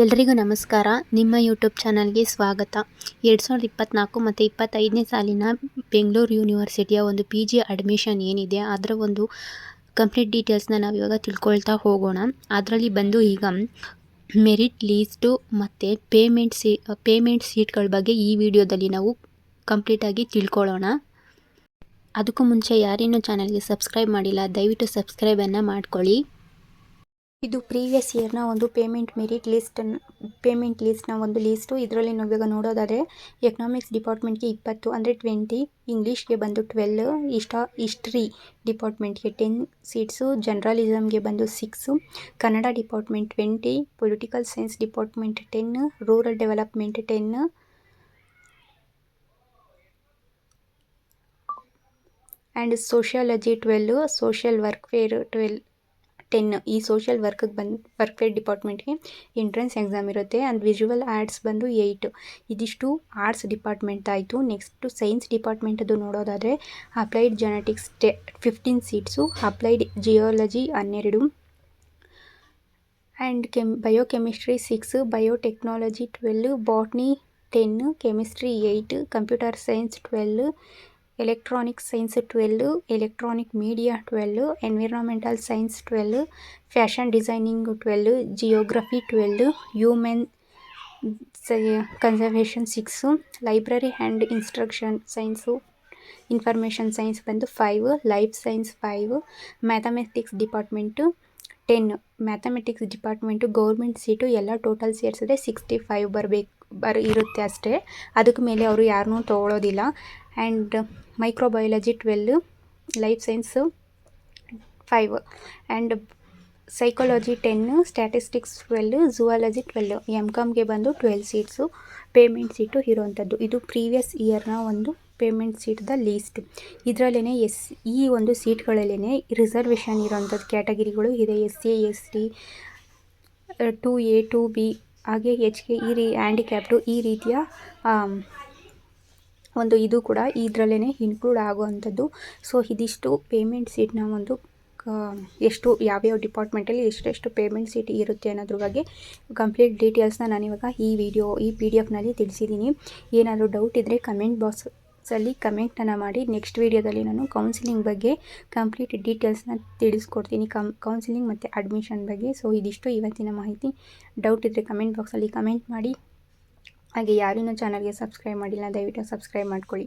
ಎಲ್ರಿಗೂ ನಮಸ್ಕಾರ. ನಿಮ್ಮ ಯೂಟ್ಯೂಬ್ ಚಾನಲ್ಗೆ ಸ್ವಾಗತ. 2024 ಮತ್ತು 25ನೇ ಸಾಲಿನ ಬೆಂಗಳೂರು ಯೂನಿವರ್ಸಿಟಿಯ ಒಂದು PG ಅಡ್ಮಿಷನ್ ಏನಿದೆ ಅದರ ಒಂದು ಕಂಪ್ಲೀಟ್ ಡೀಟೇಲ್ಸ್ನ ನಾವು ಇವಾಗ ತಿಳ್ಕೊಳ್ತಾ ಹೋಗೋಣ. ಅದರಲ್ಲಿ ಬಂದು ಈಗ ಮೆರಿಟ್ ಲೀಸ್ಟು ಮತ್ತು ಪೇಮೆಂಟ್ ಸೀಟ್ಗಳ ಬಗ್ಗೆ ಈ ವಿಡಿಯೋದಲ್ಲಿ ನಾವು ಕಂಪ್ಲೀಟಾಗಿ ತಿಳ್ಕೊಳ್ಳೋಣ. ಅದಕ್ಕೂ ಮುಂಚೆ ಯಾರೇನೂ ಚಾನಲ್ಗೆ ಸಬ್ಸ್ಕ್ರೈಬ್ ಮಾಡಿಲ್ಲ, ದಯವಿಟ್ಟು ಸಬ್ಸ್ಕ್ರೈಬನ್ನು ಮಾಡ್ಕೊಳ್ಳಿ. ಇದು ಪ್ರೀವಿಯಸ್ ಇಯರ್ನ ಒಂದು ಪೇಮೆಂಟ್ ಲೀಸ್ಟ್ನ ಒಂದು ಲೀಸ್ಟು. ಇದರಲ್ಲಿ ನಾವು ಇವಾಗ ನೋಡೋದಾದರೆ ಎಕನಾಮಿಕ್ಸ್ ಡಿಪಾರ್ಟ್ಮೆಂಟ್ಗೆ 20 ಅಂದರೆ 20, ಇಂಗ್ಲೀಷ್ಗೆ ಬಂದು 12, ಹಿಸ್ಟ್ರಿ ಡಿಪಾರ್ಟ್ಮೆಂಟ್ಗೆ 10 ಸೀಟ್ಸು, ಜರ್ನಲಿಸಮ್ಗೆ ಬಂದು 6, Kannada department 20, political science department 10, rural development 10 and sociology 12, social welfare 10. ಈ ಸೋಷಿಯಲ್ ವರ್ಕ್ವೇರ್ ಡಿಪಾರ್ಟ್ಮೆಂಟ್ಗೆ ಎಂಟ್ರೆನ್ಸ್ ಎಕ್ಸಾಮ್ ಇರುತ್ತೆ. ಆ್ಯಂಡ್ ವಿಜುವಲ್ ಆರ್ಟ್ಸ್ ಬಂದು 8. ಇದಿಷ್ಟು ಆರ್ಟ್ಸ್ ಡಿಪಾರ್ಟ್ಮೆಂಟ್ ಆಯಿತು. ನೆಕ್ಸ್ಟು ಸೈನ್ಸ್ ಡಿಪಾರ್ಟ್ಮೆಂಟದು ನೋಡೋದಾದರೆ applied genetics 15 seats, applied geology 12 and biochemistry 6, biotechnology 12, botany 10, chemistry 8, computer science 12, electronic science 12, electronic media 12, environmental science 12, fashion designing 12, geography 12, human conservation 6, library and instruction science information science ಬಂದು 5, life science 5, mathematics department 10. Mathematics department government seat ಎಲ್ಲ total ಸೇರಿಸಿದ್ರೆ 65 ಇರುತ್ತೆ ಅಷ್ಟೇ. ಅದಕ್ಕೆ ಮೇಲೆ ಅವರು ಯಾರನ್ನೂ ತೊಗೊಳೋದಿಲ್ಲ. And microbiology 12, life science 5 and psychology 10, statistics 12, zoology 12. MCOMಗೆ ಬಂದು 12 ಸೀಟ್ಸು ಪೇಮೆಂಟ್ ಸೀಟು ಇರೋವಂಥದ್ದು. ಇದು ಪ್ರೀವಿಯಸ್ ಇಯರ್ನ ಒಂದು ಪೇಮೆಂಟ್ ಸೀಟ್ದ ಲೀಸ್ಟು. ಇದರಲ್ಲೇ ಈ ಒಂದು ಸೀಟ್ಗಳಲ್ಲೇ ರಿಸರ್ವೇಷನ್ ಇರೋವಂಥದ್ದು ಕ್ಯಾಟಗಿರಿಗಳು ಇದೆ. SC ST 2A 2B ಹಾಗೆ HK ಹ್ಯಾಂಡಿಕ್ಯಾಪ್ಟು ಈ ರೀತಿಯ ಒಂದು ಇದು ಕೂಡ ಇದರಲ್ಲೇ ಇನ್ಕ್ಲೂಡ್ ಆಗುವಂಥದ್ದು. ಸೊ ಇದಿಷ್ಟು ಪೇಮೆಂಟ್ ಸೀಟ್ನ ಒಂದು ಎಷ್ಟು ಯಾವ್ಯಾವ ಡಿಪಾರ್ಟ್ಮೆಂಟಲ್ಲಿ ಎಷ್ಟೆಷ್ಟು ಪೇಮೆಂಟ್ ಸೀಟ್ ಇರುತ್ತೆ ಅನ್ನೋದ್ರ ಬಗ್ಗೆ ಕಂಪ್ಲೀಟ್ ಡೀಟೇಲ್ಸ್ನ ನಾನಿವಾಗ ಈ PDF ತಿಳಿಸಿದ್ದೀನಿ. ಏನಾದರೂ ಡೌಟ್ ಇದ್ದರೆ ಕಮೆಂಟ್ ಬಾಕ್ಸಲ್ಲಿ ಕಮೆಂಟನ್ನು ಮಾಡಿ. ನೆಕ್ಸ್ಟ್ ವೀಡಿಯೋದಲ್ಲಿ ನಾನು ಕೌನ್ಸಿಲಿಂಗ್ ಬಗ್ಗೆ ಕಂಪ್ಲೀಟ್ ಡೀಟೇಲ್ಸ್ನ ತಿಳಿಸ್ಕೊಡ್ತೀನಿ, ಕೌನ್ಸಿಲಿಂಗ್ ಮತ್ತು ಅಡ್ಮಿಷನ್ ಬಗ್ಗೆ. ಸೊ ಇದಿಷ್ಟು ಇವತ್ತಿನ ಮಾಹಿತಿ. ಡೌಟ್ ಇದ್ದರೆ ಕಮೆಂಟ್ ಬಾಕ್ಸಲ್ಲಿ ಕಮೆಂಟ್ ಮಾಡಿ. ಹಾಗೆ ಯಾರಿನ್ನೂ ಚಾನಲ್ಗೆ ಸಬ್ಸ್ಕ್ರೈಬ್ ಮಾಡಿಲ್ಲ, ದಯವಿಟ್ಟು ಸಬ್ಸ್ಕ್ರೈಬ್ ಮಾಡ್ಕೊಳ್ಳಿ.